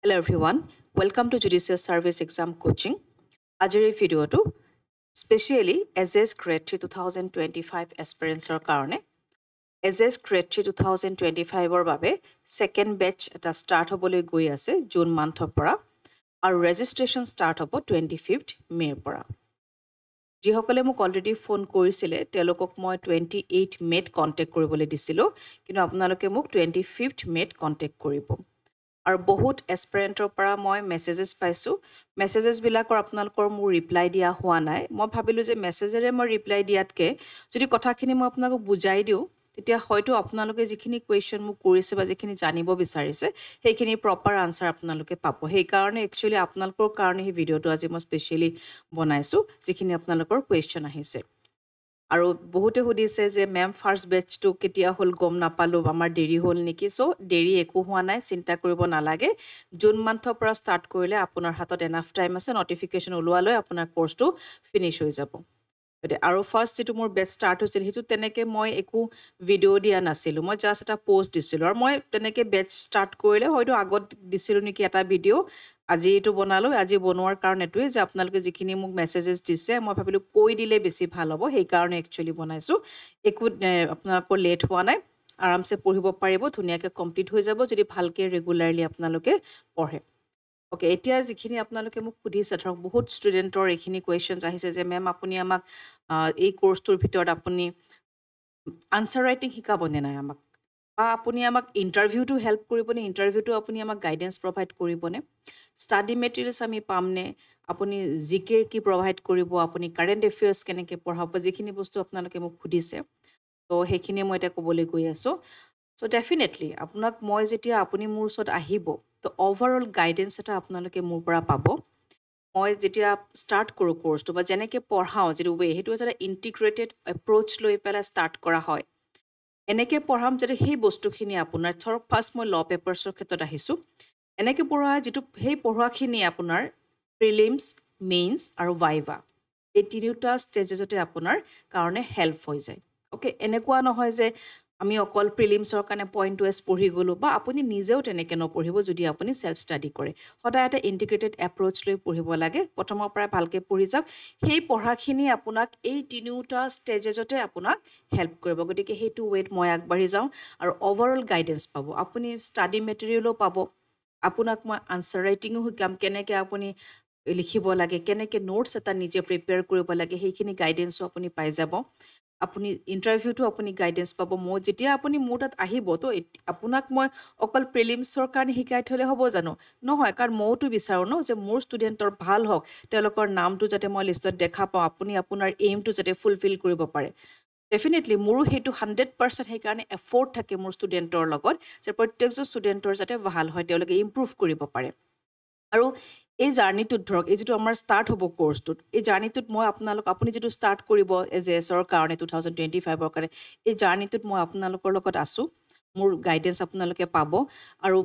Hello everyone, welcome to Judicial Service Exam Coaching. আজিৰ এই ভিডিঅ'টো স্পেচিয়েলি এজএছ গ্ৰেড 3 2025 এছপিৰেণ্টছৰ কাৰণে এজএছ গ্ৰেড 3 2025ৰ বাবে ছেকেণ্ড বেচ এটা ষ্টাৰ্ট হ'বলৈ গৈ আছে জুন মান্থৰ পৰা আৰু ৰেজিষ্ট্ৰেশ্যন ষ্টাৰ্ট হ'ব 25th মে'ৰ পৰা যিসকলে মোক অলৰেডি ফোন কৰিছিলে তেওঁলোকক মই 28 মে'ত কণ্টেক্ট কৰিবলৈ দিছিলোঁ কিন্তু আপোনালোকে মোক 25th মে'ত কণ্টেক্ট কৰিব আৰু বহুত এছপিৰেণ্টৰ পৰা মই মেছেজেছ পাইছোঁ মেছেজেছবিলাকৰ আপোনালোকৰ মোৰ ৰিপ্লাই দিয়া হোৱা নাই মই ভাবিলোঁ যে মেছেজেৰে মই ৰিপ্লাই দিয়াতকৈ যদি কথাখিনি মই আপোনালোকক বুজাই দিওঁ তেতিয়া হয়তো আপোনালোকে যিখিনি কুৱেশ্যন মোক কৰিছে বা যিখিনি জানিব বিচাৰিছে সেইখিনি প্ৰপাৰ আনচাৰ আপোনালোকে পাব সেইকাৰণে একচুৱেলি আপোনালোকৰ কাৰণে সেই ভিডিঅ'টো আজি মই স্পেচিয়েলি বনাইছোঁ যিখিনি আপোনালোকৰ কুৱেশ্যন আহিছে আৰু বহুতে সুধিছে যে মেম ফাৰ্ষ্ট বেচটো কেতিয়া হ'ল গম নাপালোঁ আমাৰ দেৰি হ'ল নেকি চ' দেৰি একো হোৱা নাই চিন্তা কৰিব নালাগে জুন মান্থৰ পৰা ষ্টাৰ্ট কৰিলে আপোনাৰ হাতত এনাফ টাইম আছে নটিফিকেশ্যন ওলোৱালৈ আপোনাৰ কোৰ্চটো ফিনিছ হৈ যাব আৰু ফাৰ্ষ্ট যিটো মোৰ বেচ ষ্টাৰ্ট হৈছিল সেইটো তেনেকৈ মই একো ভিডিঅ' দিয়া নাছিলোঁ মই জাষ্ট এটা পষ্ট দিছিলোঁ আৰু মই তেনেকৈ বেচ ষ্টাৰ্ট কৰিলে হয়তো আগত দিছিলোঁ নেকি এটা ভিডিঅ' আজি এইটো বনালোঁ আজি বনোৱাৰ কাৰণ এইটোৱে যে আপোনালোকে যিখিনি মোক মেছেজেছ দিছে মই ভাবিলোঁ কৈ দিলে বেছি ভাল হ'ব সেইকাৰণে একচুৱেলি বনাইছোঁ একো আপোনালোকৰ লেট হোৱা নাই আৰামছে পঢ়িব পাৰিব ধুনীয়াকৈ কমপ্লিট হৈ যাব যদি ভালকৈ ৰেগুলাৰলি আপোনালোকে পঢ়ে অ'কে এতিয়া যিখিনি আপোনালোকে মোক সুধিছে ধৰক বহুত ষ্টুডেণ্টৰ এইখিনি কুৱেশ্যনছ আহিছে যে মেম আপুনি আমাক এই কোৰ্চটোৰ ভিতৰত আপুনি আনচাৰ ৰাইটিং শিকাবনে নাই আমাক বা আপুনি আমাক ইণ্টাৰভিউটো হেল্প কৰিবনে ইণ্টাৰভিউটো আপুনি আমাক গাইডেঞ্চ প্ৰভাইড কৰিবনে ষ্টাডি মেটেৰিয়েলছ আমি পামনে আপুনি জি কেৰ কি প্ৰভাইড কৰিব আপুনি কাৰেণ্ট এফেয়াৰ্ছ কেনেকৈ পঢ়াব যিখিনি বস্তু আপোনালোকে মোক সুধিছে তো সেইখিনি মই এতিয়া ক'বলৈ গৈ আছোঁ চ' ডেফিনেটলি আপোনাক মই যেতিয়া আপুনি মোৰ ওচৰত আহিব তো অভাৰঅল গাইডেঞ্চ এটা আপোনালোকে মোৰ পৰা পাব মই যেতিয়া ষ্টাৰ্ট কৰোঁ কোৰ্চটো বা যেনেকৈ পঢ়াওঁ যিটো ৱে সেইটো এটা ইণ্টিগ্ৰেটেড এপ্ৰ'চ লৈ পেলাই ষ্টাৰ্ট কৰা হয় এনেকৈ পঢ়াম যাতে সেই বস্তুখিনি আপোনাৰ ধৰক ফাৰ্ষ্ট মই ল' পেপাৰ্ছৰ ক্ষেত্ৰত আহিছোঁ এনেকৈ পঢ়োৱা যিটো সেই পঢ়োৱাখিনি আপোনাৰ প্ৰিলিমছ মেইনছ আৰু ভাইভা এই তিনিওটা ষ্টেজেছতে আপোনাৰ কাৰণে হেল্প হৈ যায় অ'কে এনেকুৱা নহয় যে আমি অকল প্ৰিলিমছৰ কাৰণে পইণ্ট ৱাইজ পঢ়ি গ'লোঁ বা আপুনি নিজেও তেনেকৈ নপঢ়িব যদি আপুনি ছেল্ফ ষ্টাডি কৰে সদায় এটা ইণ্টিগ্ৰেটেড এপ্ৰ'চ লৈ পঢ়িব লাগে প্ৰথমৰ পৰাই ভালকৈ পঢ়ি যাওক সেই পঢ়াখিনি আপোনাক এই তিনিওটা ষ্টেজেছতে আপোনাক হেল্প কৰিব গতিকে সেইটো ৱেত মই আগবাঢ়ি যাওঁ আৰু অভাৰঅল গাইডেঞ্চ পাব আপুনি ষ্টাডি মেটেৰিয়েলো পাব আপোনাক মই আনচাৰ ৰাইটিঙো শিকাম কেনেকৈ আপুনি লিখিব লাগে কেনেকৈ নোটছ এটা নিজে প্ৰিপেয়াৰ কৰিব লাগে সেইখিনি গাইডেঞ্চো আপুনি পাই যাব আপুনি ইণ্টাৰভিউটো আপুনি গাইডেঞ্চ পাব মই যেতিয়া আপুনি মোৰ তাত আহিব তো আপোনাক মই অকল প্ৰিলিমছৰ কাৰণে শিকাই থ'লে হ'ব জানো নহয় কাৰণ মইতো বিচাৰোঁ ন যে মোৰ ষ্টুডেণ্টৰ ভাল হওক তেওঁলোকৰ নামটো যাতে মই লিষ্টত দেখা পাওঁ আপুনি আপোনাৰ এইমটো যাতে ফুলফিল কৰিব পাৰে ডেফিনেটলি মোৰো সেইটো 100% সেইকাৰণে এফৰ্ট থাকে মোৰ ষ্টুডেণ্টৰ লগত যে প্ৰত্যেকজন ষ্টুডেণ্টৰ যাতে ভাল হয় তেওঁলোকে ইম্প্ৰুভ কৰিব পাৰে আৰু এই জাৰ্ণিটোত ধৰক এই যিটো আমাৰ ষ্টাৰ্ট হ'ব কোৰ্চটোত এই জাৰ্ণিটোত মই আপুনি যিটো ষ্টাৰ্ট কৰিব এজএছৰ কাৰণে 2025ৰ কাৰণে এই জাৰ্ণিটোত মই আপোনালোকৰ লগত আছোঁ মোৰ গাইডেঞ্চ আপোনালোকে পাব আৰু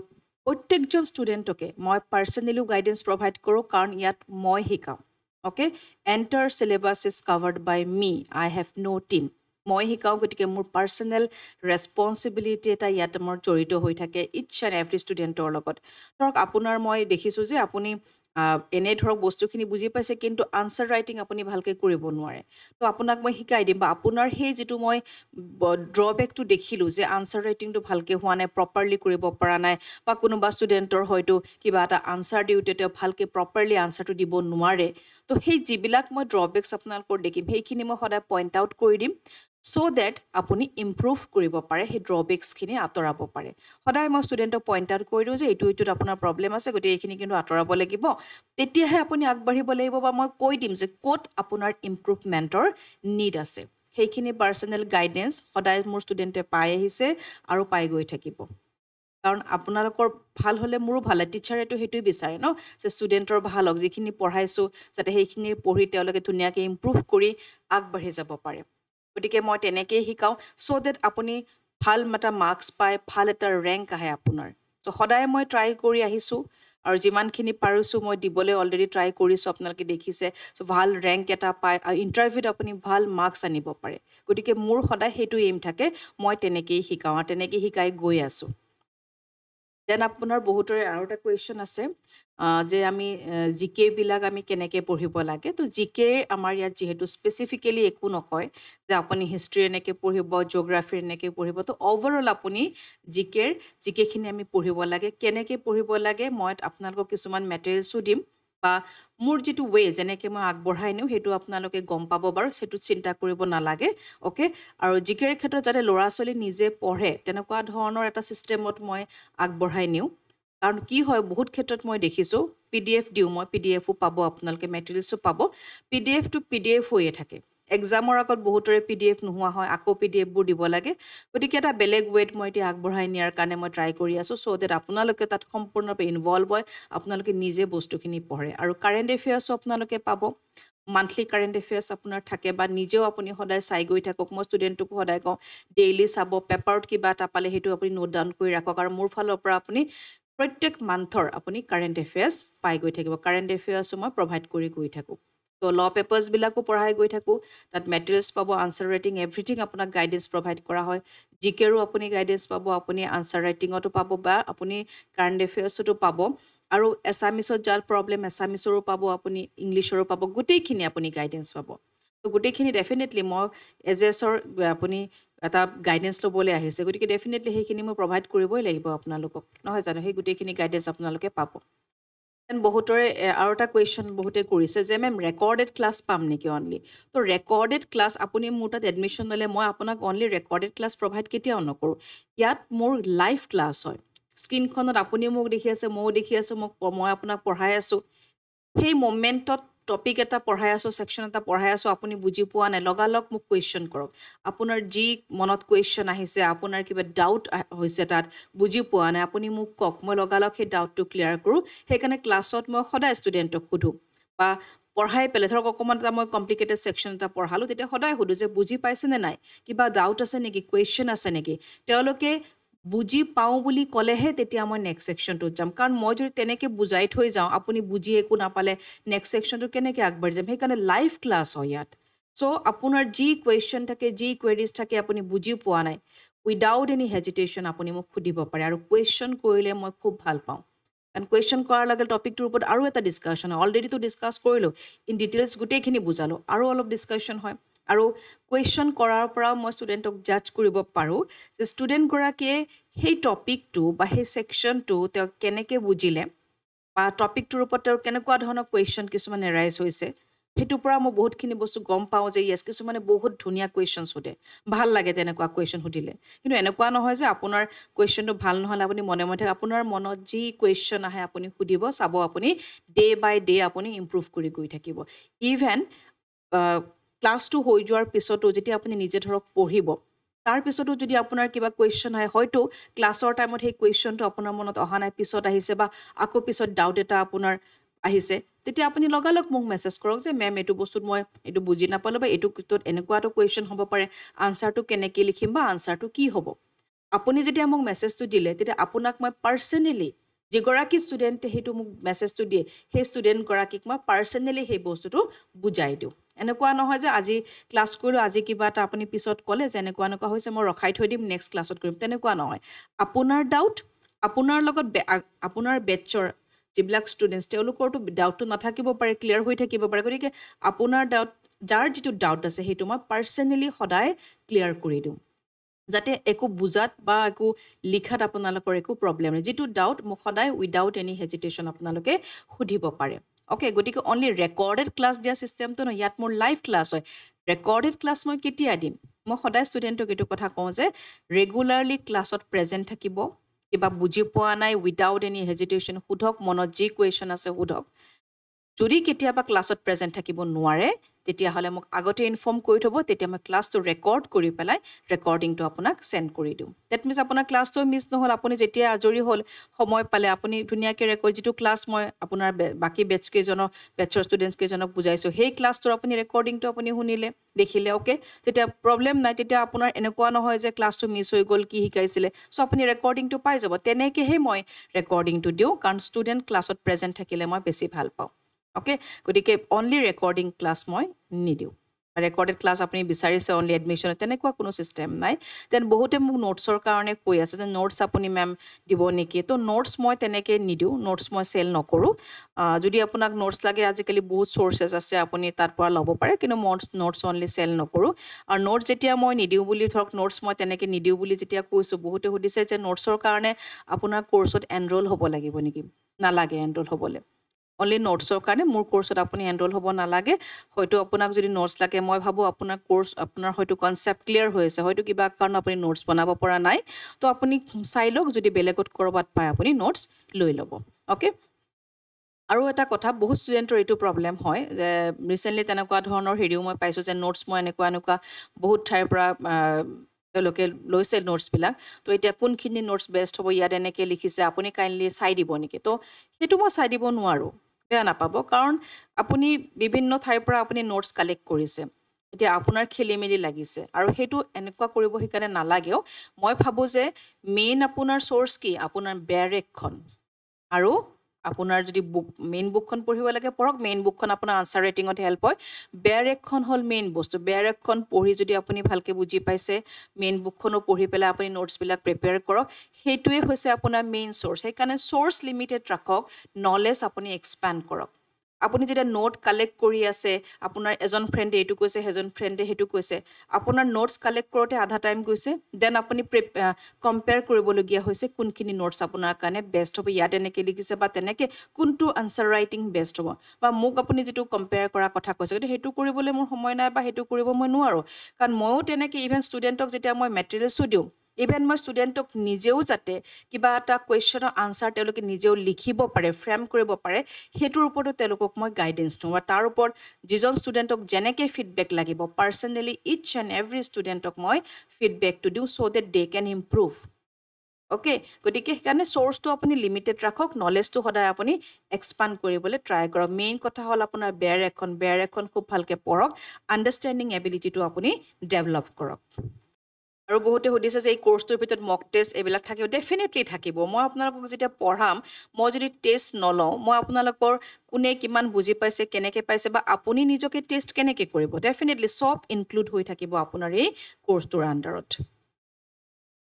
প্ৰত্যেকজন ষ্টুডেণ্টকে মই পাৰ্চনেলিও গাইডেঞ্চ প্ৰভাইড কৰোঁ কাৰণ ইয়াত মই শিকাম okay entire syllabus is covered by me I have no' team মই শিকাওঁ গতিকে মোৰ পাৰ্চনেল ৰেছপনচিবিলিটি এটা ইয়াত মোৰ জড়িত হৈ থাকে ইটছ এণ্ড এভৰি ষ্টুডেণ্টৰ লগত ধৰক আপোনাৰ মই দেখিছোঁ যে আপুনি এনে ধৰক বস্তুখিনি বুজি পাইছে কিন্তু আনচাৰ ৰাইটিং আপুনি ভালকৈ কৰিব নোৱাৰে তো আপোনাক মই শিকাই দিম বা আপোনাৰ সেই যিটো মই ড্ৰবেকটো দেখিলোঁ যে আনচাৰ ৰাইটিংটো ভালকৈ হোৱা নাই প্ৰপাৰলি কৰিব পৰা নাই বা কোনোবা ষ্টুডেণ্টৰ হয়তো কিবা এটা আনচাৰ দিওঁতে তেওঁ ভালকৈ প্ৰপাৰলি আনচাৰটো দিব নোৱাৰে তো সেই যিবিলাক মই ড্ৰবেকছ আপোনালোকৰ দেখিম সেইখিনি মই সদায় পইণ্ট আউট কৰি দিম চ' ডেট আপুনি ইম্প্ৰুভ কৰিব পাৰে সেই ড্ৰবেকছখিনি আঁতৰাব পাৰে সদায় মই ষ্টুডেণ্টক পইণ্ট আউট কৰি দিওঁ যে এইটোত আপোনাৰ প্ৰব্লেম আছে গতিকে এইখিনি কিন্তু আঁতৰাব লাগিব তেতিয়াহে আপুনি আগবাঢ়িব লাগিব বা মই কৈ দিম যে ক'ত আপোনাৰ ইম্প্ৰুভমেণ্টৰ নীড আছে সেইখিনি পাৰ্চনেল গাইডেঞ্চ সদায় মোৰ ষ্টুডেণ্টে পাই আহিছে আৰু পাই গৈ থাকিব কাৰণ আপোনালোকৰ ভাল হ'লে মোৰো ভাল হয় টিচাৰেতো সেইটোৱে বিচাৰে ন যে ষ্টুডেণ্টৰ ভাল হওক যিখিনি পঢ়াইছোঁ যাতে সেইখিনি পঢ়ি তেওঁলোকে ধুনীয়াকৈ ইম্প্ৰুভ কৰি আগবাঢ়ি যাব পাৰে গতিকে মই তেনেকৈয়ে শিকাওঁ চ' ডেট আপুনি ভাল এটা মাৰ্কছ পায় ভাল এটা ৰেংক আহে আপোনাৰ চ' সদায় মই ট্ৰাই কৰি আহিছোঁ আৰু যিমানখিনি পাৰিছোঁ মই দিবলৈ অলৰেডি ট্ৰাই কৰিছোঁ আপোনালোকে দেখিছে চ' ভাল ৰেংক এটা পায় আৰু ইণ্টাৰভিউত আপুনি ভাল মাৰ্কছ আনিব পাৰে গতিকে মোৰ সদায় সেইটো এইম থাকে মই তেনেকৈয়ে শিকাওঁ আৰু তেনেকৈয়ে শিকাই গৈ আছোঁ দেন আপোনাৰ বহুতৰে আৰু এটা কুৱেশ্যন আছে যে আমি জিকে বিলাক আমি কেনেকৈ পঢ়িব লাগে তো জিকে আমাৰ ইয়াত যিহেতু স্পেচিফিকেলি একো নকয় যে আপুনি হিষ্ট্ৰী এনেকৈ পঢ়িব জিঅ'গ্ৰাফী এনেকৈ পঢ়িব তো অভাৰঅল আপুনি জিকেখিনি আমি পঢ়িব লাগে কেনেকৈ পঢ়িব লাগে মই আপোনালোকক কিছুমান মেটেৰিয়েলছো দিম বা মোৰ যিটো ৱে যেনেকৈ মই আগবঢ়াই নিওঁ সেইটো আপোনালোকে গম পাব বাৰু সেইটো চিন্তা কৰিব নালাগে অ'কে আৰু জিকেৰ ক্ষেত্ৰত যাতে ল'ৰা ছোৱালী নিজে পঢ়ে তেনেকুৱা ধৰণৰ এটা ছিষ্টেমত মই আগবঢ়াই নিওঁ কাৰণ কি হয় বহুত ক্ষেত্ৰত মই দেখিছোঁ PDF দিওঁ মই PDFও পাব আপোনালোকে মেটেৰিয়েলছো পাব PDFটো PDF হৈয়ে থাকে এক্সামৰ আগত বহুতৰে PDF নোহোৱা হয় আকৌ PDFবোৰ দিব লাগে গতিকে এটা বেলেগ ৱেত মই এতিয়া আগবঢ়াই নিয়াৰ কাৰণে মই ট্ৰাই কৰি আছোঁ চ' ডেট আপোনালোকে তাত সম্পূৰ্ণৰূপে ইনভলভ হয় আপোনালোকে নিজে বস্তুখিনি পঢ়ে আৰু কাৰেণ্ট এফেয়াৰ্ছো আপোনালোকে পাব মান্থলি কাৰেণ্ট এফেয়াৰ্ছ আপোনাৰ থাকে বা নিজেও আপুনি সদায় চাই গৈ থাকক মই ষ্টুডেণ্টকো সদায় কওঁ ডেইলি চাব পেপাৰত কিবা এটা পালে সেইটো আপুনি নোট ডাউন কৰি ৰাখক আৰু মোৰ ফালৰ পৰা আপুনি প্ৰত্যেক মান্থৰ আপুনি কাৰেণ্ট এফেয়াৰ্ছ পাই গৈ থাকিব কাৰেণ্ট এফেয়াৰ্ছো মই প্ৰভাইড কৰি গৈ থাকোঁ তো ল পেপাৰ্ছবিলাকো পঢ়াই গৈ থাকোঁ তাত মেটেৰিয়েলছ পাব আনচাৰ ৰাইটিং এভৰিথিং আপোনাক গাইডেন্স প্ৰভাইড কৰা হয় জিকেৰো আপুনি গাইডেন্স পাব আপুনি আনচাৰ ৰাইটিঙতো পাব বা আপুনি কাৰেণ্ট এফেয়াৰ্ছতো পাব আৰু এছামিছত যাৰ প্ৰব্লেম এছামিছৰো পাব আপুনি ইংলিছৰো পাব গোটেইখিনি আপুনি গাইডেন্স পাব তো গোটেইখিনি ডেফিনেটলি মই এজেছৰ আপুনি এটা গাইডেন্স ল'বলৈ আহিছে গতিকে ডেফিনেটলি সেইখিনি মই প্ৰভাইড কৰিবই লাগিব আপোনালোকক নহয় জানো সেই গোটেইখিনি গাইডেন্স আপোনালোকে পাব দেন বহুতৰে আৰু এটা কুৱেশ্যন বহুতে কৰিছে যে মেম ৰেকৰ্ডেড ক্লাছ পাম নেকি অনলি তো ৰেকৰ্ডেড ক্লাছ আপুনি মোৰ তাত এডমিশ্যন ল'লে মই আপোনাক অনলি ৰেকৰ্ডেড ক্লাছ প্ৰভাইড কেতিয়াও নকৰোঁ ইয়াত মোৰ লাইভ ক্লাছ হয় স্ক্ৰীনখনত আপুনিও মোক দেখি আছে ময়ো দেখি আছোঁ মই আপোনাক পঢ়াই আছোঁ সেই মমেণ্টত টপিক এটা পঢ়াই আছোঁ ছেকশ্যন এটা পঢ়াই আছোঁ আপুনি বুজি পোৱা নাই লগালগ মোক কুৱেশ্যন কৰক আপোনাৰ যি মনত কুৱেশ্যন আহিছে আপোনাৰ কিবা ডাউট হৈছে তাত বুজি পোৱা নাই আপুনি মোক কওক মই লগালগ সেই ডাউটটো ক্লিয়াৰ কৰোঁ সেইকাৰণে ক্লাছত মই সদায় ষ্টুডেণ্টক সোধোঁ বা পঢ়াই পেলাই ধৰক অকণমান এটা মই কমপ্লিকেটেড ছেকশ্যন এটা পঢ়ালোঁ তেতিয়া সদায় সোধোঁ যে বুজি পাইছেনে নাই কিবা ডাউট আছে নেকি কুৱেশ্যন আছে নেকি তেওঁলোকে বুজি পাওঁ বুলি ক'লেহে তেতিয়া মই নেক্সট ছেকশ্যনটোত যাম কাৰণ মই যদি তেনেকৈ বুজাই থৈ যাওঁ আপুনি বুজি একো নাপালে নেক্সট ছেকশ্যনটো কেনেকৈ আগবাঢ়ি যাম সেইকাৰণে লাইভ ক্লাছ হয় ইয়াত চ' আপোনাৰ যি কুৱেশ্যন থাকে যি কুৱেৰিজ থাকে আপুনি বুজি পোৱা নাই উইদাউট এনি হেজিটেশ্যন আপুনি মোক সুধিব পাৰে আৰু কুৱেশ্যন কৰিলে মই খুব ভাল পাওঁ কাৰণ কুৱেশ্যন কৰাৰ লগে টপিকটোৰ ওপৰত আৰু এটা ডিছকাশ্যন হয় অলৰেডিটো ডিছকাছ কৰিলোঁ ইন ডিটেইলছ গোটেইখিনি বুজালোঁ আৰু অলপ ডিছকাশ্যন হয় আৰু কুৱেশ্যন কৰাৰ পৰাও মই ষ্টুডেণ্টক জাজ কৰিব পাৰোঁ যে ষ্টুডেণ্টগৰাকীয়ে সেই টপিকটো বা সেই ছেকশ্যনটো তেওঁ কেনেকৈ বুজিলে বা টপিকটোৰ ওপৰত তেওঁৰ কেনেকুৱা ধৰণৰ কুৱেশ্যন কিছুমান এৰাইজ হৈছে সেইটোৰ পৰা মই বহুতখিনি বস্তু গম পাওঁ যে য়েছ কিছুমানে বহুত ধুনীয়া কুৱেশ্যন সোধে ভাল লাগে তেনেকুৱা কুৱেশ্যন সুধিলে কিন্তু এনেকুৱা নহয় যে আপোনাৰ কুৱেশ্যনটো ভাল নহ'লে আপুনি মনে মনে থাকে আপোনাৰ মনত যি কুৱেশ্যন আহে আপুনি সুধিব চাব আপুনি ডে বাই ডে আপুনি ইম্প্ৰুভ কৰি গৈ থাকিব ইভেন ক্লাছটো হৈ যোৱাৰ পিছতো যেতিয়া আপুনি নিজে ধৰক পঢ়িব তাৰপিছতো যদি আপোনাৰ কিবা কুৱেশ্যন আহে হয়তো ক্লাছৰ টাইমত সেই কুৱেশ্যনটো আপোনাৰ মনত অহা নাই পিছত আহিছে বা আকৌ পিছত ডাউট এটা আপোনাৰ আহিছে তেতিয়া আপুনি লগালগ মোক মেছেজ কৰক যে মেম এইটো বস্তুত মই এইটো বুজি নাপালোঁ বা এইটো ক্ষেত্ৰত এনেকুৱা এটা কুৱেশ্যন হ'ব পাৰে আনচাৰটো কেনেকৈ লিখিম বা আনচাৰটো কি হ'ব আপুনি যেতিয়া মোক মেছেজটো দিলে তেতিয়া আপোনাক মই পাৰ্চনেলি যিগৰাকী ষ্টুডেণ্টে সেইটো মোক মেছেজটো দিয়ে সেই ষ্টুডেণ্টগৰাকীক মই পাৰ্চনেলি সেই বস্তুটো বুজাই দিওঁ এনেকুৱা নহয় যে আজি ক্লাছ কৰিলোঁ আজি কিবা এটা আপুনি পিছত ক'লে যে এনেকুৱা হৈছে মই ৰখাই থৈ দিম নেক্সট ক্লাছত কৰিম তেনেকুৱা নহয় আপোনাৰ ডাউট আপোনাৰ লগত আপোনাৰ বেটছৰ যিবিলাক ষ্টুডেণ্টছ তেওঁলোকৰতো ডাউটটো নাথাকিব পাৰে ক্লিয়াৰ হৈ থাকিব পাৰে গতিকে আপোনাৰ ডাউট যাৰ যিটো ডাউট আছে সেইটো মই পাৰ্চনেলি সদায় ক্লিয়াৰ কৰি দিওঁ যাতে একো বুজাত বা একো লিখাত আপোনালোকৰ একো প্ৰব্লেম নাই যিটো ডাউট মোক সদায় উইদাউট এনি হেজিটেশ্যন আপোনালোকে সুধিব পাৰে অ'কে গতিকে অনলি ৰেকৰ্ডেড ক্লাছ দিয়া ছিষ্টেমটো নহয় ইয়াত মোৰ লাইভ ক্লাছ হয় ৰেকৰ্ডেড ক্লাছ মই কেতিয়া দিম মই সদায় ষ্টুডেণ্টক এইটো কথা কওঁ যে ৰেগুলাৰলি ক্লাছত প্ৰেজেণ্ট থাকিব কিবা বুজি পোৱা নাই উইদাউট এনি হেজিটেশ্যন সোধক মনত যি কুৱেশ্যন আছে সোধক যদি কেতিয়াবা ক্লাছত প্ৰেজেণ্ট থাকিব নোৱাৰে তেতিয়াহ'লে মোক আগতে ইনফৰ্ম কৰি থ'ব তেতিয়া মই ক্লাছটো ৰেকৰ্ড কৰি পেলাই ৰেকৰ্ডিংটো আপোনাক চেণ্ড কৰি দিওঁ ডেট মিনছ আপোনাৰ ক্লাছটো মিছ নহ'ল আপুনি যেতিয়া আজৰি হ'ল সময় পালে আপুনি ধুনীয়াকৈ ৰেকৰ্ড যিটো ক্লাছ মই আপোনাৰ বাকী বেটছৰ ষ্টুডেণ্টছকেইজনক বুজাইছোঁ সেই ক্লাছটোৰ আপুনি ৰেকৰ্ডিংটো আপুনি শুনিলে দেখিলে অ'কে তেতিয়া প্ৰব্লেম নাই তেতিয়া আপোনাৰ এনেকুৱা নহয় যে ক্লাছটো মিছ হৈ গ'ল কি শিকাইছিলে চ' আপুনি ৰেকৰ্ডিংটো পাই যাব তেনেকৈহে মই ৰেকৰ্ডিংটো দিওঁ কাৰণ ষ্টুডেণ্ট ক্লাছত প্ৰেজেণ্ট থাকিলে মই বেছি ভাল পাওঁ অ'কে গতিকে অনলি ৰেকৰ্ডিং ক্লাছ মই নিদিওঁ ৰেকৰ্ডেড ক্লাছ আপুনি বিচাৰিছে অনলি এডমিশ্যন তেনেকুৱা কোনো ছিষ্টেম নাই দেন বহুতে মোক নোটছৰ কাৰণে কৈ আছে যে নোটছ আপুনি মেম দিব নেকি তো নোটছ মই তেনেকৈ নিদিওঁ নোটছ মই চেল নকৰোঁ যদি আপোনাক নোটছ লাগে আজিকালি বহুত চ'ৰ্চেছ আছে আপুনি তাৰ পৰা ল'ব পাৰে কিন্তু মই নোটছ অনলি চেল নকৰোঁ আৰু নোটছ যেতিয়া মই নিদিওঁ বুলি ধৰক নোটছ মই তেনেকৈ নিদিওঁ বুলি যেতিয়া কৈছোঁ বহুতে সুধিছে যে নোটছৰ কাৰণে আপোনাৰ কৰ্চত এনৰোল হ'ব লাগিব নেকি নালাগে এনৰোল হ'বলৈ অনলি নোটছৰ কাৰণে মোৰ কোৰ্চত আপুনি এনৰোল হ'ব নালাগে হয়তো আপোনাক যদি নোটছ লাগে মই ভাবোঁ আপোনাৰ কোৰ্চ আপোনাৰ হয়তো কনচেপ্ট ক্লিয়াৰ হৈ আছে হয়তো কিবা কাৰণ আপুনি নোটছ বনাব পৰা নাই তো আপুনি চাই লওক যদি বেলেগত ক'ৰবাত পায় আপুনি নোটছ লৈ ল'ব অ'কে আৰু এটা কথা বহুত ষ্টুডেণ্টৰ এইটো প্ৰব্লেম হয় যে ৰিচেণ্টলি তেনেকুৱা ধৰণৰ হেৰিও মই পাইছোঁ যে নোটছ মই এনেকুৱা বহুত ঠাইৰ পৰা তেওঁলোকে লৈছে নোটছবিলাক তো এতিয়া কোনখিনি নোটছ বেষ্ট হ'ব ইয়াত এনেকৈ লিখিছে আপুনি কাইণ্ডলি চাই দিব নেকি তো সেইটো মই চাই দিব নোৱাৰোঁ বেয়া নাপাব কাৰণ আপুনি বিভিন্ন ঠাইৰ পৰা আপুনি নোটছ কালেক্ট কৰিছে এতিয়া আপোনাৰ খেলি মেলি লাগিছে আৰু সেইটো এনেকুৱা কৰিব সেইকাৰণে নালাগেও মই ভাবোঁ যে মেইন আপোনাৰ চ'ৰ্চ কি আপোনাৰ বেৰেকখন আৰু আপোনাৰ যদি বুক মেইন বুকখন পঢ়িব লাগে পঢ়ক মেইন বুকখন আপোনাৰ আনচাৰ ৰাইটিঙত হেল্প হয় বেৰেকখন হ'ল মেইন বস্তু বেৰেকখন পঢ়ি যদি আপুনি ভালকৈ বুজি পাইছে মেইন বুকখনো পঢ়ি পেলাই আপুনি নোটছবিলাক প্ৰিপেয়াৰ কৰক সেইটোৱে হৈছে আপোনাৰ মেইন চ'ৰ্চ সেইকাৰণে চ'ৰ্চ লিমিটেড ৰাখক নলেজ আপুনি এক্সপেণ্ড কৰক আপুনি যেতিয়া নোট কালেক্ট কৰি আছে আপোনাৰ এজন ফ্ৰেণ্ডে এইটো কৈছে সেইজন ফ্ৰেণ্ডে সেইটো কৈছে আপোনাৰ নোটছ কালেক্ট কৰোঁতে আধা টাইম গৈছে দেন আপুনি কম্পেয়াৰ কৰিবলগীয়া হৈছে কোনখিনি নোটছ আপোনাৰ কাৰণে বেষ্ট হ'ব ইয়াত এনেকৈ লিখিছে বা তেনেকৈ কোনটো আনচাৰ ৰাইটিং বেষ্ট হ'ব বা মোক আপুনি যিটো কম্পেয়াৰ কৰাৰ কথা কৈছে গতিকে সেইটো কৰিবলৈ মোৰ সময় নাই বা সেইটো কৰিব মই নোৱাৰোঁ কাৰণ ময়ো তেনেকৈ ইভেন ষ্টুডেণ্টক যেতিয়া মই মেটেৰিয়েলছো দিওঁ ইভেন মই ষ্টুডেণ্টক নিজেও যাতে কিবা এটা কুৱেশ্যনৰ আনচাৰ তেওঁলোকে নিজেও লিখিব পাৰে ফ্ৰেম কৰিব পাৰে সেইটোৰ ওপৰতো তেওঁলোকক মই গাইডেঞ্চ দিওঁ আৰু তাৰ ওপৰত যিজন ষ্টুডেণ্টক যেনেকৈ ফিডবেক লাগিব পাৰ্চনেলি ইচ এণ্ড এভৰি ষ্টুডেণ্টক মই ফিডবেকটো দিওঁ so' that they can improve okay গতিকে সেইকাৰণে চ'ৰ্চটো আপুনি লিমিটেড ৰাখক নলেজটো সদায় আপুনি এক্সপাণ্ড কৰিবলৈ ট্ৰাই কৰক মেইন কথা হ'ল আপোনাৰ বেৰ এখন খুব ভালকৈ পঢ়ক আণ্ডাৰষ্টেণ্ডিং এবিলিটিটো আপুনি ডেভেলপ কৰক আৰু বহুতে সুধিছে যে এই কোৰ্চটোৰ ভিতৰত মক টেষ্ট এইবিলাক থাকিব ডেফিনেটলি থাকিব মই আপোনালোকক যেতিয়া পঢ়াম মই যদি টেষ্ট নলওঁ মই আপোনালোকৰ কোনে কিমান বুজি পাইছে কেনেকৈ পাইছে বা আপুনি নিজকে টেষ্ট কেনেকৈ কৰিব ডেফিনেটলি চব ইনক্লুড হৈ থাকিব আপোনাৰ এই কোৰ্চটোৰ আণ্ডাৰত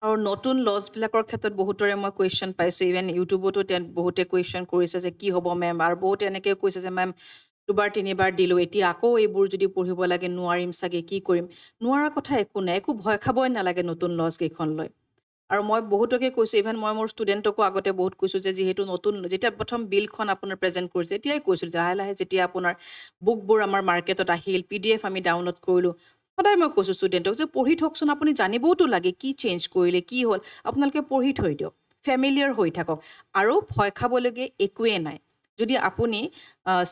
আৰু নতুন লছবিলাকৰ ক্ষেত্ৰত বহুতৰে মই কুৱেশ্যন পাইছোঁ ইভেন ইউটিউবতো বহুতে কুৱেশ্যন কৰিছে যে কি হ'ব মেম আৰু বহুতে এনেকৈ কৈছে যে মেম দুবাৰ তিনিবাৰ দিলোঁ এতিয়া আকৌ এইবোৰ যদি পঢ়িব লাগে নোৱাৰিম চাগে কি কৰিম নোৱাৰা কথা একো নাই একো ভয় খাবই নালাগে নতুন লছকেইখন লৈ আৰু মই বহুতকে কৈছোঁ ইভেন মই মোৰ ষ্টুডেণ্টকো আগতে বহুত কৈছোঁ যে যিহেতু নতুন যেতিয়া প্ৰথম বিলখন আপোনাৰ প্ৰেজেণ্ট কৰিছে এতিয়াই কৈছোঁ লাহে লাহে যেতিয়া আপোনাৰ বুকবোৰ আমাৰ মাৰ্কেটত আহিল PDF আমি ডাউনলোড কৰিলোঁ সদায় মই কৈছোঁ ষ্টুডেণ্টক যে পঢ়ি থকচোন আপুনি জানিবওতো লাগে কি চেঞ্জ কৰিলে কি হ'ল আপোনালোকে পঢ়ি থৈ দিয়ক ফেমিলিয়াৰ হৈ থাকক আৰু ভয় খাবলগীয়া একোৱেই নাই যদি আপুনি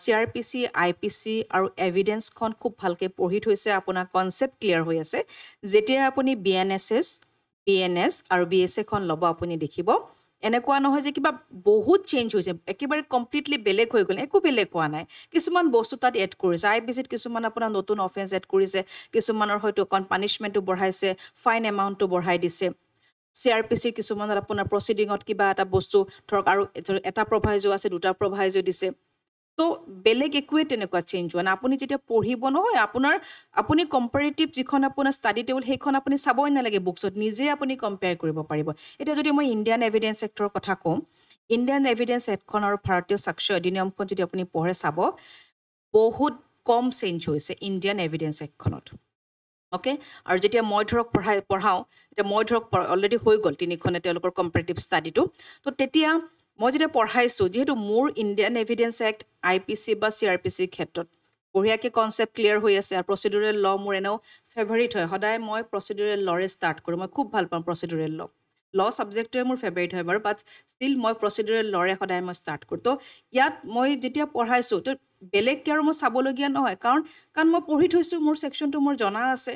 CRPC IPC আৰু এভিডেন্সখন খুব ভালকৈ পঢ়ি থৈছে আপোনাৰ কনচেপ্ট ক্লিয়াৰ হৈ আছে যেতিয়া আপুনি BNSS BNS আৰু BSAখন ল'ব আপুনি দেখিব এনেকুৱা নহয় যে কিবা বহুত চেঞ্জ হৈছে একেবাৰে কমপ্লিটলি বেলেগ হৈ গ'ল একো বেলেগ হোৱা নাই কিছুমান বস্তু তাত এড কৰিছে IPCত কিছুমান আপোনাৰ নতুন অফেন্স এড কৰিছে কিছুমানৰ হয়তো অকণ পানিছমেণ্টটো বঢ়াইছে ফাইন এমাউণ্টটো বঢ়াই দিছে CRPC কিছুমানত আপোনাৰ প্ৰচিডিঙত কিবা এটা বস্তু ধৰক আৰু এটা প্ৰভাইজো আছে দুটা প্ৰভাইজো দিছে তো বেলেগ একোৱে তেনেকুৱা চেঞ্জ হোৱা নাই আপুনি যেতিয়া পঢ়িব নহয় আপুনি কম্পেৰেটিভ যিখন আপোনাৰ ষ্টাডি টেবুল সেইখন আপুনি চাবই নালাগে বুকছত নিজে আপুনি কম্পেয়াৰ কৰিব পাৰিব এতিয়া যদি মই ইণ্ডিয়ান এভিডেন্স এক্টৰ কথা কওঁ ইণ্ডিয়ান এভিডেন্স এক্টখন আৰু ভাৰতীয় সাক্ষ্য অধিনিয়মখন যদি আপুনি পঢ়ে চাব বহুত কম চেঞ্জ হৈছে ইণ্ডিয়ান এভিডেন্স এক্টখনত অ'কে আৰু যেতিয়া মই ধৰক পঢ়াওঁ এতিয়া মই ধৰক অলৰেডি হৈ গ'ল তিনিখনে তেওঁলোকৰ কম্পেৰেটিভ ষ্টাডিটো তো তেতিয়া মই যেতিয়া পঢ়াইছোঁ যিহেতু মোৰ ইণ্ডিয়ান এভিডেন্স এক্ট IPC বা CRPC ক্ষেত্ৰত বঢ়িয়াকৈ কনচেপ্ট ক্লিয়াৰ হৈ আছে আৰু প্ৰচিডিউৰেল ল মোৰ এনেও ফেভাৰিট হয় সদায় মই প্ৰচিডিউৰেল লৰে ষ্টাৰ্ট কৰোঁ মই খুব ভাল পাওঁ প্ৰচিডিউৰেল ল ছাবজেক্টটোৱে মোৰ ফেভাৰিট হয় বাৰু বাট ষ্টিল মই প্ৰচিডিউৰেল লৰে সদায় মই ষ্টাৰ্ট কৰোঁ তো ইয়াত মই যেতিয়া পঢ়াইছোঁ তো বেলেগকৈ আৰু মই চাবলগীয়া নহয় কাৰণ মই পঢ়ি থৈছোঁ মোৰ ছেকশ্যনটো মোৰ জনা আছে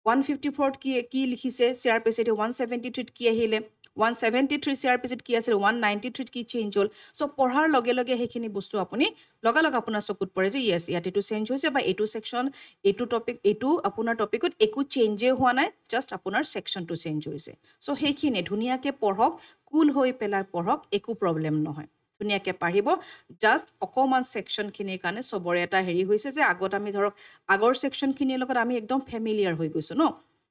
154ত কি লিখিছে CRPC 173ত কি আহিলে 173 CRPCত কি আছিল 193ত কি চেঞ্জ হ'ল চ' পঢ়াৰ লগে লগে সেইখিনি বস্তু আপুনি লগালগ আপোনাৰ চকুত পৰে যে য়েছ ইয়াত এইটো চেঞ্জ হৈছে বা এইটো ছেকশ্যন এইটো টপিক এইটো আপোনাৰ টপিকত একো চেঞ্জেই হোৱা নাই জাষ্ট আপোনাৰ ছেকশ্যনটো চেঞ্জ হৈছে চ' সেইখিনি ধুনীয়াকৈ পঢ়ক কুল হৈ পেলাই পঢ়ক একো প্ৰব্লেম নহয় ধুনীয়াকৈ পাৰিব জাষ্ট অকণমান ছেকশ্যনখিনিৰ কাৰণে চবৰে এটা হেৰি হৈছে যে আগত আমি ধৰক আগৰ ছেকশ্যনখিনিৰ লগত আমি একদম ফেমিলিয়াৰ হৈ গৈছোঁ ন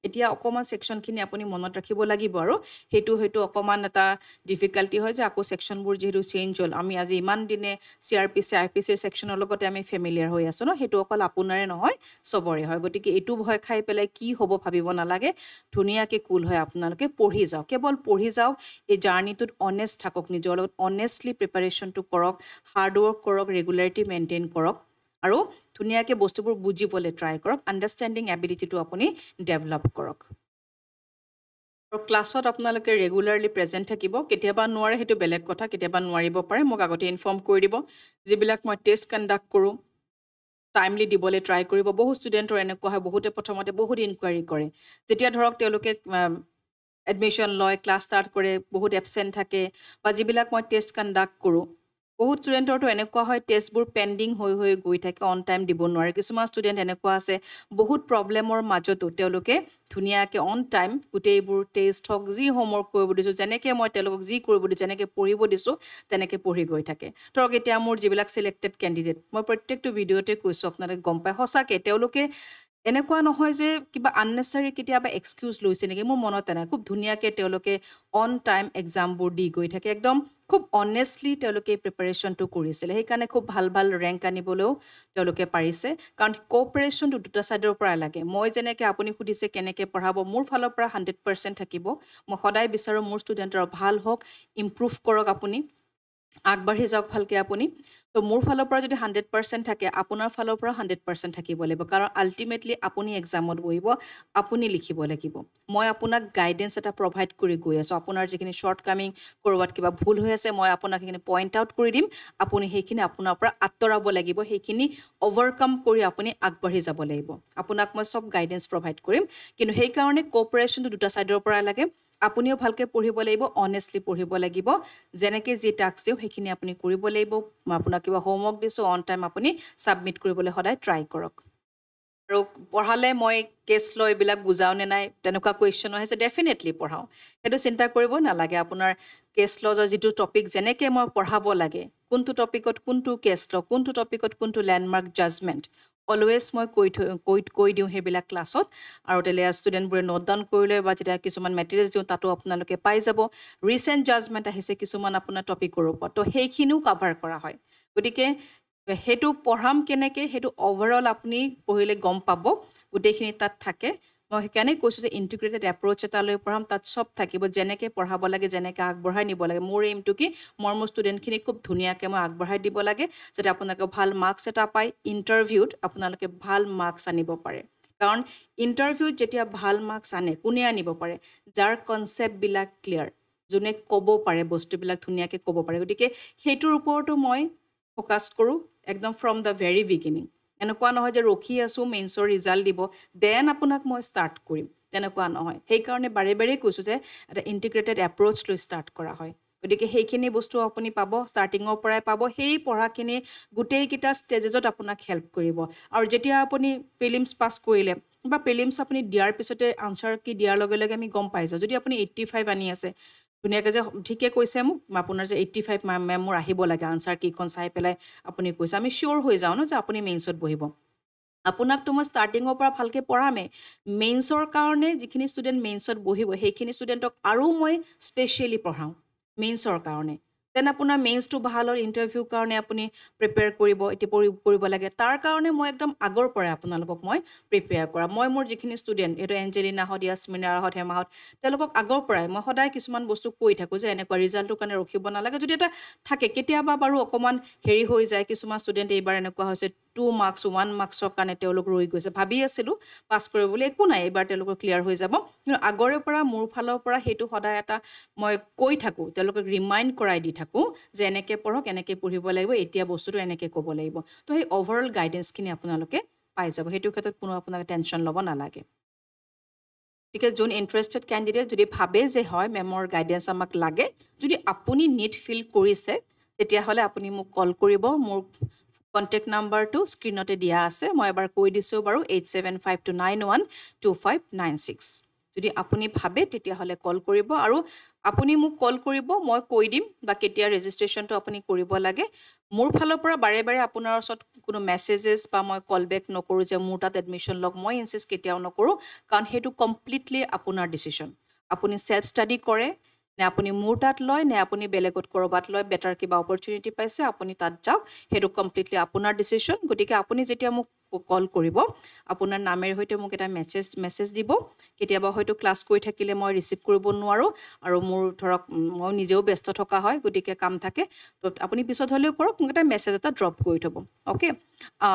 এতিয়া অকণমান ছেকশ্যনখিনি আপুনি মনত ৰাখিব লাগিব আৰু সেইটো অকণমান এটা ডিফিকাল্টি হয় যে আকৌ ছেকশ্যনবোৰ যিহেতু চেঞ্জ হ'ল আমি আজি ইমান দিনে CRPC IPC ছেকশ্যনৰ লগতে আমি ফেমিলিয়াৰ হৈ আছোঁ ন সেইটো অকল আপোনাৰে নহয় চবৰে হয় গতিকে এইটো ভয় খাই পেলাই কি হ'ব ভাবিব নালাগে ধুনীয়াকৈ কুল হয় আপোনালোকে পঢ়ি যাওক কেৱল পঢ়ি যাওক এই জাৰ্নিটোত অনেষ্ট থাকক নিজৰ লগত অনেষ্টলি প্ৰিপাৰেশ্যনটো কৰক হাৰ্ড ৱৰ্ক কৰক ৰেগুলাৰিটি মেইনটেইন কৰক আৰু ধুনীয়াকৈ বস্তুবোৰ বুজিবলৈ ট্ৰাই কৰক আণ্ডাৰষ্টেণ্ডিং এবিলিটিটো আপুনি ডেভেলপ কৰক আৰু ক্লাছত আপোনালোকে ৰেগুলাৰলি প্ৰেজেণ্ট থাকিব কেতিয়াবা নোৱাৰে সেইটো বেলেগ কথা কেতিয়াবা নোৱাৰিব পাৰে মোক আগতে ইনফৰ্ম কৰি দিব যিবিলাক মই টেষ্ট কণ্ডাক্ট কৰোঁ টাইমলি দিবলৈ ট্ৰাই কৰিব বহু ষ্টুডেণ্টৰ এনেকুৱা হয় বহুতে প্ৰথমতে বহুত ইনকুৱাৰী কৰে যেতিয়া ধৰক তেওঁলোকে এডমিশ্যন লয় ক্লাছ ষ্টাৰ্ট কৰে বহুত এবচেণ্ট থাকে বা যিবিলাক মই টেষ্ট কণ্ডাক্ট কৰোঁ বহুত ষ্টুডেণ্টৰতো এনেকুৱা হয় টেষ্টবোৰ পেণ্ডিং হৈ গৈ থাকে অন টাইম দিব নোৱাৰে কিছুমান ষ্টুডেণ্ট এনেকুৱা আছে বহুত প্ৰব্লেমৰ মাজতো তেওঁলোকে ধুনীয়াকৈ অন টাইম গোটেইবোৰ টেষ্ট হওক যি হোমৱৰ্ক কৰিব দিছোঁ যেনেকৈ মই তেওঁলোকক যি কৰিব দিছোঁ যেনেকৈ পঢ়িব দিছোঁ তেনেকৈ পঢ়ি গৈ থাকে ধৰক এতিয়া মোৰ যিবিলাক ছিলেক্টেড কেণ্ডিডেট মই প্ৰত্যেকটো ভিডিঅ'তে কৈছোঁ আপোনালোকে গম পায় সঁচাকৈ তেওঁলোকে এনেকুৱা নহয় যে কিবা আননেচাৰী কেতিয়াবা এক্সকিউজ লৈছে নেকি মোৰ মনত নাই খুব ধুনীয়াকৈ তেওঁলোকে অন টাইম এক্সামবোৰ দি গৈ থাকে একদম খুব অনেষ্টলি তেওঁলোকে প্ৰিপাৰেশ্যনটো কৰিছিলে সেইকাৰণে খুব ভাল ৰেংক আনিবলৈও তেওঁলোকে পাৰিছে কাৰণ কোঅপাৰেশ্যনটো দুটা ছাইডৰ পৰা লাগে মই যেনেকৈ আপুনি সুধিছে কেনেকৈ পঢ়াব মোৰ ফালৰ পৰা 100% থাকিব মই সদায় বিচাৰোঁ মোৰ ষ্টুডেণ্টৰ ভাল হওক ইম্প্ৰুভ কৰক আপুনি আগবাঢ়ি যাওক ভালকৈ আপুনি তো মোৰ ফালৰ পৰা যদি 100% থাকে আপোনাৰ ফালৰ পৰা 100% থাকিব লাগিব কাৰণ আল্টিমেটলি আপুনি এক্সামত বহিব আপুনি লিখিব লাগিব মই আপোনাক গাইডেন্স এটা প্ৰভাইড কৰি গৈ আছোঁ আপোনাৰ যিখিনি শ্বৰ্ট কামিং ক'ৰবাত কিবা ভুল হৈ আছে মই আপোনাক সেইখিনি পইণ্ট আউট কৰি দিম আপুনি সেইখিনি আপোনাৰ পৰা আঁতৰাব লাগিব সেইখিনি অভাৰকাম কৰি আপুনি আগবাঢ়ি যাব লাগিব আপোনাক মই চব গাইডেন্স প্ৰভাইড কৰিম কিন্তু সেইকাৰণে কোঅপাৰেশ্যনটো দুটা ছাইডৰ পৰা লাগে আপুনিও ভালকৈ পঢ়িব লাগিব অনেষ্টলি পঢ়িব লাগিব যেনেকৈ যি টাস্ক দিওঁ সেইখিনি আপুনি কৰিব লাগিব মই আপোনাক কিবা হোমৱৰ্ক দিছোঁ অন টাইম আপুনি ছাবমিট কৰিবলৈ সদায় ট্ৰাই কৰক আৰু পঢ়ালে মই কেছ ল এইবিলাক বুজাও নে নাই তেনেকুৱা কুৱেশ্যন আহিছে ডেফিনেটলি পঢ়াওঁ সেইটো চিন্তা কৰিব নালাগে আপোনাৰ কেছ লজৰ যিটো টপিক যেনেকৈ মই পঢ়াব লাগে কোনটো টপিকত কোনটো কেছ ল কোনটো টপিকত কোনটো লেণ্ডমাৰ্ক জাজমেণ্ট অলৱেজ মই কৈ দিওঁ সেইবিলাক ক্লাছত আৰু তেলে ষ্টুডেণ্টবোৰে নোট ডাউন কৰি লয় বা যেতিয়া কিছুমান মেটেৰিয়েলছ দিওঁ তাতো আপোনালোকে পাই যাব ৰিচেণ্ট জাজমেণ্ট আহিছে কিছুমান আপোনাৰ টপিকৰ ওপৰত তো সেইখিনিও কাভাৰ কৰা হয় গতিকে সেইটো পঢ়াম কেনেকৈ সেইটো অভাৰঅল আপুনি পঢ়িলে গম পাব গোটেইখিনি তাত থাকে মই সেইকাৰণে কৈছোঁ যে ইণ্টিগ্ৰেটেড এপ্ৰ'চ এটা লৈ পঢ়াম তাত চব থাকিব যেনেকৈ পঢ়াব লাগে যেনেকৈ আগবঢ়াই নিব লাগে মোৰ এইমটো কি মোৰ ষ্টুডেণ্টখিনি খুব ধুনীয়াকৈ মই আগবঢ়াই দিব লাগে যাতে আপোনালোকে ভাল মাৰ্কছ এটা পায় ইণ্টাৰভিউত আপোনালোকে ভাল মাৰ্কছ আনিব পাৰে কাৰণ ইণ্টাৰভিউত যেতিয়া ভাল মাৰ্কছ আনে কোনে আনিব পাৰে যাৰ কনচেপ্টবিলাক ক্লিয়াৰ যোনে ক'ব পাৰে বস্তুবিলাক ধুনীয়াকৈ ক'ব পাৰে গতিকে সেইটোৰ ওপৰতো মই ফ'কাছ কৰোঁ একদম ফ্ৰম দ্য ভেৰি বিগিনিং এনেকুৱা নহয় যে ৰখি আছোঁ মেইনছৰ ৰিজাল্ট দিব দেন আপোনাক মই ষ্টাৰ্ট কৰিম তেনেকুৱা নহয় সেইকাৰণে বাৰে বাৰে কৈছোঁ যে এটা ইণ্টিগ্ৰেটেড এপ্ৰ'চ লৈ ষ্টাৰ্ট কৰা হয় গতিকে সেইখিনি বস্তু আপুনি পাব ষ্টাৰ্টিঙৰ পৰাই পাব সেই পঢ়াখিনি গোটেইকেইটা ষ্টেজেছত আপোনাক হেল্প কৰিব আৰু যেতিয়া আপুনি প্ৰিলিমছ পাছ কৰিলে বা প্ৰিলিমছ আপুনি দিয়াৰ পিছতে আনচাৰ কি দিয়াৰ লগে লগে আমি গম পাই যাওঁ যদি আপুনি 85 আনি আছে ধুনীয়াকৈ যে ঠিকে কৈছে মোক আপোনাৰ যে 85 মেম মোৰ আহিব লাগে আনচাৰ কিখন চাই পেলাই আপুনি কৈছে আমি চিয়'ৰ হৈ যাওঁ ন যে আপুনি মেইনছত বহিব আপোনাকতো মই ষ্টাৰ্টিঙৰ পৰা ভালকৈ পঢ়ামেই মেইনছৰ কাৰণে যিখিনি ষ্টুডেণ্ট মেইনছত বহিব সেইখিনি ষ্টুডেণ্টক আৰু মই স্পেচিয়েলি পঢ়াওঁ মেইনছৰ কাৰণে দেন আপোনাৰ মেইনছটো ভাল হ'ল ইণ্টাৰভিউৰ কাৰণে আপুনি প্ৰিপেয়াৰ কৰিব এতিয়া কৰিব লাগে তাৰ কাৰণে মই একদম আগৰ পৰাই আপোনালোকক মই প্ৰিপেয়াৰ কৰা মই মোৰ যিখিনি ষ্টুডেণ্ট এইটো এঞ্জেলিনাহঁত ইয়াছমিনাহঁত হেমাহঁত তেওঁলোকক আগৰ পৰাই মই সদায় কিছুমান বস্তু কৈ থাকোঁ যে এনেকুৱা ৰিজাল্টটোৰ কাৰণে ৰখিব নালাগে যদি এটা থাকে কেতিয়াবা বাৰু অকণমান হেৰি হৈ যায় কিছুমান ষ্টুডেণ্ট এইবাৰ এনেকুৱা হৈছে 2 মাৰ্কছ 1 মাৰ্কছৰ কাৰণে তেওঁলোক ৰৈ গৈছে ভাবি আছিলোঁ পাছ কৰিবলৈ একো নাই এইবাৰ তেওঁলোকৰ ক্লিয়াৰ হৈ যাব কিন্তু আগৰে পৰা মোৰ ফালৰ পৰা সেইটো সদায় এটা মই কৈ থাকোঁ তেওঁলোকক ৰিমাইণ্ড কৰাই দি থাকোঁ যে এনেকৈ পঢ়ক এনেকৈ পঢ়িব লাগিব এতিয়া বস্তুটো এনেকৈ ক'ব লাগিব তো সেই অভাৰঅল গাইডেন্সখিনি আপোনালোকে পাই যাব সেইটো ক্ষেত্ৰত কোনো আপোনালোকে টেনশ্যন ল'ব নালাগে গতিকে যোন ইণ্টাৰেষ্টেড কেণ্ডিডেট যদি ভাবে যে হয় মেমৰ গাইডেন্স আমাক লাগে যদি আপুনি নিড ফিল কৰিছে তেতিয়াহ'লে আপুনি মোক কল কৰিব মোৰ কণ্টেক্ট নাম্বাৰটো স্ক্ৰীণতে দিয়া আছে মই এবাৰ কৈ দিছোঁ বাৰু 8752912596 যদি আপুনি ভাবে তেতিয়াহ'লে কল কৰিব আৰু আপুনি মোক কল কৰিব মই কৈ দিম বা কেতিয়া ৰেজিষ্ট্ৰেশ্যনটো আপুনি কৰিব লাগে মোৰ ফালৰ পৰা বাৰে বাৰে আপোনাৰ ওচৰত কোনো মেছেজেছ বা মই কল বেক নকৰোঁ যে মোৰ তাত এডমিশ্যন লওক মই ইনচিষ্ট কেতিয়াও নকৰোঁ কাৰণ সেইটো কমপ্লিটলি আপোনাৰ ডিচিশ্যন আপুনি চেল্ফ ষ্টাডি কৰে নে আপুনি মোৰ তাত লয় নে আপুনি বেলেগত ক'ৰবাত লয় বেটাৰ কিবা অপৰচুনিটি পাইছে আপুনি তাত যাওক সেইটো কমপ্লিটলি আপোনাৰ ডিচিশ্যন গতিকে আপুনি যেতিয়া মোক কল কৰিব আপোনাৰ নামেৰ সৈতে মোক এটা মেছেজ দিব কেতিয়াবা হয়তো ক্লাছ কৰি থাকিলে মই ৰিচিভ কৰিব নোৱাৰোঁ আৰু মোৰ ধৰক মই নিজেও ব্যস্ত থকা হয় গতিকে কাম থাকে তো আপুনি পিছত হ'লেও কৰক মোক এটা মেছেজ এটা ড্ৰপ কৰি থ'ব অ'কে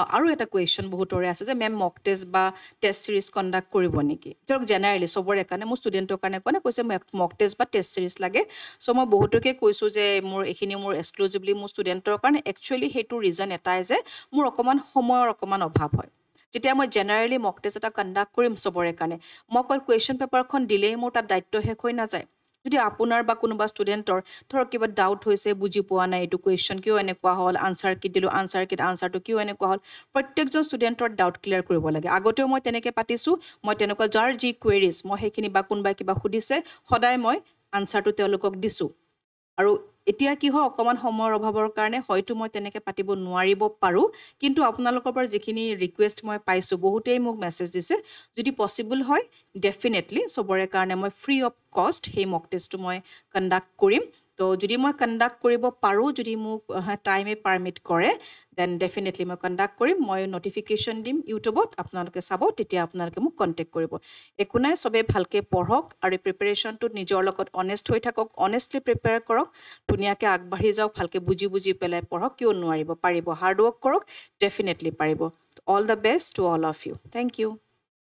আৰু এটা কুৱেশ্যন বহুতৰে আছে যে মেম মক টেষ্ট বা টেষ্ট চিৰিজ কণ্ডাক্ট কৰিব নেকি ধৰক জেনেৰেলি চবৰে কাৰণে মোৰ ষ্টুডেণ্টৰ কাৰণে কোৱা নাই কৈছে মক টেষ্ট বা টেষ্ট চিৰিজ লাগে চ' মই বহুতকে কৈছোঁ যে এইখিনি মোৰ এক্সক্লুজিভলি মোৰ ষ্টুডেণ্টৰ কাৰণে একচুৱেলি সেইটো ৰিজন এটাই যে মোৰ অকণমান সময়ৰ অকণমান অভাৱ হয় যেতিয়া মই জেনেৰেলি মক টেষ্ট এটা কণ্ডাক্ট কৰিম চবৰে কাৰণে মই অকল কুৱেশ্যন পেপাৰখন দিলেই মোৰ তাত দায়িত্ব শেষ হৈ নাযায় যদি আপোনাৰ বা কোনোবা ষ্টুডেণ্টৰ ধৰক কিবা ডাউট হৈছে বুজি পোৱা নাই এইটো কুৱেশ্যন কিয় এনেকুৱা হ'ল আনচাৰ কি দিলোঁ আনচাৰটো কিয় এনেকুৱা হ'ল প্ৰত্যেকজন ষ্টুডেণ্টৰ ডাউট ক্লিয়াৰ কৰিব লাগে আগতেও মই তেনেকৈ পাতিছোঁ মই তেনেকুৱা যাৰ যি কুৱেৰিজ মই সেইখিনি বা কোনোবাই কিবা সুধিছে সদায় মই আনচাৰটো তেওঁলোকক দিছোঁ আৰু এতিয়া কি হয় অকণমান সময়ৰ অভাৱৰ কাৰণে হয়তো মই তেনেকৈ পাতিব নোৱাৰিব পাৰোঁ কিন্তু আপোনালোকৰ পৰা যিখিনি ৰিকুৱেষ্ট মই পাইছোঁ বহুতেই মোক মেছেজ দিছে যদি পচিবল হয় ডেফিনেটলি চবৰে কাৰণে মই ফ্ৰী অফ কষ্ট সেই মক টেষ্টটো মই কণ্ডাক্ট কৰিম তো যদি মই কণ্ডাক্ট কৰিব পাৰোঁ যদি মোক টাইমে পাৰ্মিট কৰে দেন ডেফিনেটলি মই কণ্ডাক্ট কৰিম মই নটিফিকেশ্যন দিম ইউটিউবত আপোনালোকে চাব তেতিয়া আপোনালোকে মোক কণ্টেক্ট কৰিব একো নাই চবেই ভালকৈ পঢ়ক আৰু প্ৰিপেৰেশ্যনটোত নিজৰ লগত অনেষ্ট হৈ থাকক অনেষ্টলি প্ৰিপেয়াৰ কৰক ধুনীয়াকৈ আগবাঢ়ি যাওক ভালকৈ বুজি পেলাই পঢ়ক কিয় নোৱাৰিব পাৰিব হাৰ্ড ৱৰ্ক কৰক ডেফিনেটলি পাৰিব all the best to all of you thank U